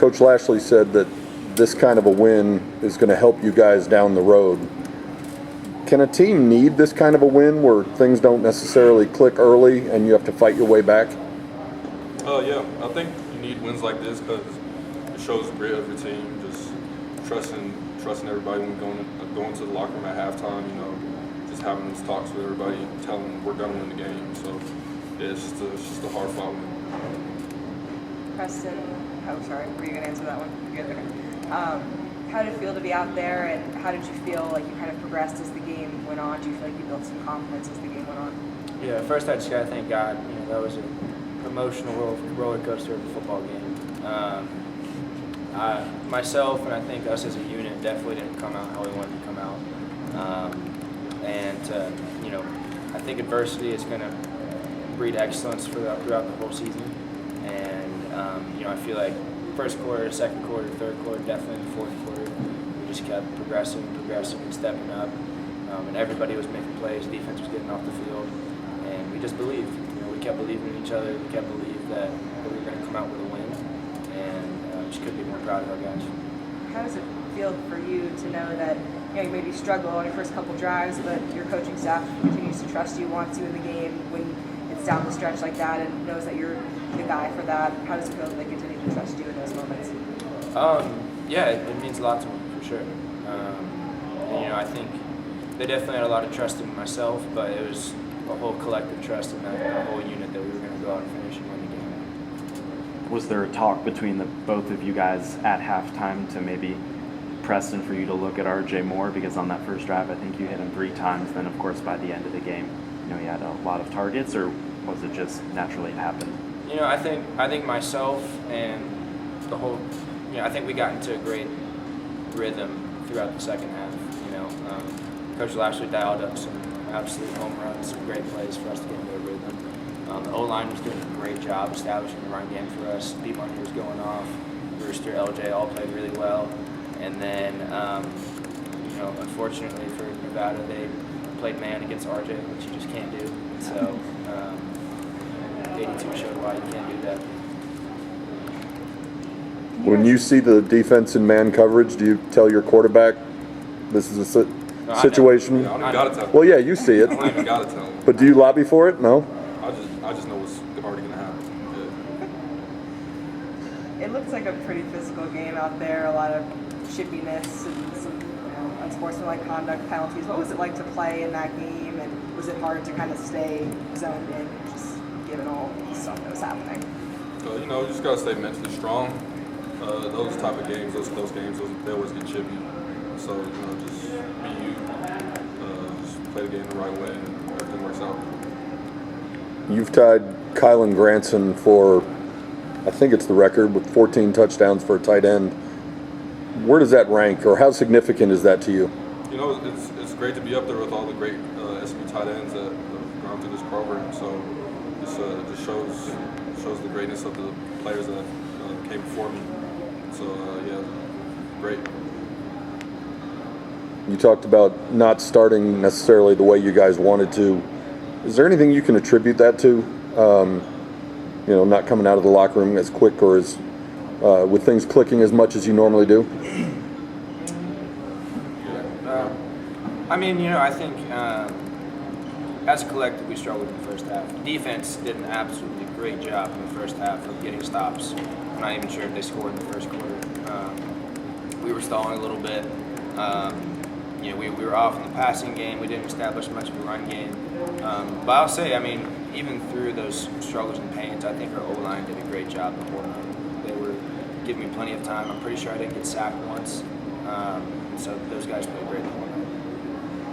Coach Lashley said that this kind of a win is going to help you guys down the road. Can a team need this kind of a win where things don't necessarily click early and you have to fight your way back? Yeah, I think you need wins like this because it shows the grit of your team, just trusting everybody when going to the locker room at halftime, just having those talks with everybody, telling them we're going to win the game. So, yeah, it's just a hard-fought win. Preston, sorry, were you going to answer that one? You're good. How did it feel to be out there, and how did you feel like you kind of progressed as the game went on? Do you feel like you built some confidence as the game went on? Yeah, first I just got to thank God. That was an emotional roller coaster of a football game. Myself and I think us as a unit definitely didn't come out how we wanted to come out. I think adversity is going to breed excellence throughout the whole season. And, I feel like first quarter, second quarter, third quarter, definitely in the fourth quarter, we just kept progressing and stepping up. And everybody was making plays, defense was getting off the field. And we just believed. We kept believing in each other. We kept believing that we were going to come out with a win. And just couldn't be more proud of our guys. How does it feel for you to know that you maybe struggle on your first couple drives, but your coaching staff continues to trust you, wants you in the game when it's down the stretch like that, and knows that you're the guy for that? How does it feel that they continue to trust you in those moments? Yeah, it means a lot to me, for sure. I think they definitely had a lot of trust in myself, but it was a whole collective trust in the whole unit that we were going to go out and finish and win the game. Was there a talk between the both of you guys at halftime to maybe Preston for you to look at RJ more? Because on that first drive, I think you hit him 3 times. Then, of course, by the end of the game, he had a lot of targets, or was it just naturally it happened? I think myself and the whole, I think we got into a great rhythm throughout the second half. Coach Lashley dialed up some absolute home runs, some great plays for us to get into a rhythm. The O-line was doing a great job establishing the run game for us. D-Money was going off. Brewster, LJ all played really well. And then, unfortunately for Nevada, they played man against RJ, which you just can't do. So, 82 showed why you can't do that. When you see the defense in man coverage, do you tell your quarterback this is a situation? I don't even gotta tell him. Well, yeah, you see it. I don't even gotta tell him. But do you lobby for it? No? I just know what's already gonna happen. Yeah. It looks like a pretty physical game out there, a lot of chippiness and some unsportsmanlike conduct penalties. What was it like to play in that game, and was it hard to kind of stay zoned in, just given all the stuff that was happening? You just gotta stay mentally strong. Those type of games, those games, they always get chippy. So just be you, just play the game the right way, and everything works out. You've tied Kylan Granson for, I think it's the record, with 14 touchdowns for a tight end. Where does that rank, or how significant is that to you? It's great to be up there with all the great SMU tight ends that have gone through this program. So it just shows the greatness of the players that came before me. So great. You talked about not starting necessarily the way you guys wanted to. Is there anything you can attribute that to? Not coming out of the locker room as quick or as with things clicking as much as you normally do? I think as a collective we struggled in the first half. The defense did an absolutely great job in the first half of getting stops. I'm not even sure if they scored in the first quarter. We were stalling a little bit. We were off in the passing game. We didn't establish much of a run game. But I'll say, even through those struggles and pains, I think our O-line did a great job of holding on. They were giving me plenty of time. I'm pretty sure I didn't get sacked once. So those guys played great the whole night.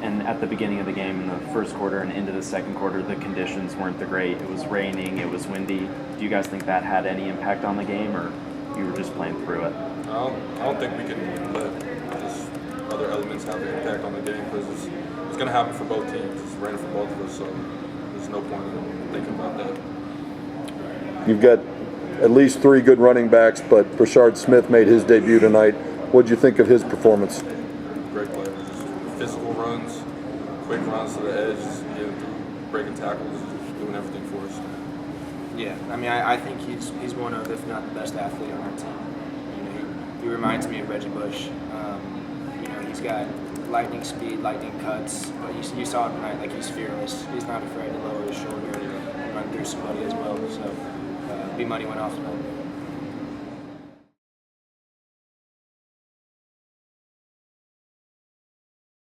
And at the beginning of the game, in the first quarter and into the second quarter, the conditions weren't the great. It was raining, it was windy. Do you guys think that had any impact on the game, or you were just playing through it? I don't think we can let just other elements have an impact on the game, because it's going to happen for both teams. It's raining for both of us, so there's no point in thinking about that. You've got at least 3 good running backs, but Brashard Smith made his debut tonight. What did you think of his performance? Great player. Just physical runs, quick runs to the edge, just getting through, breaking tackles, just doing everything for us. Yeah, I think he's one of, if not the best athlete on our team. he reminds me of Reggie Bush. He's got lightning speed, lightning cuts, but you saw him tonight, like he's fearless. He's not afraid to lower his shoulder and run through somebody as well. So, B-Money went off the board.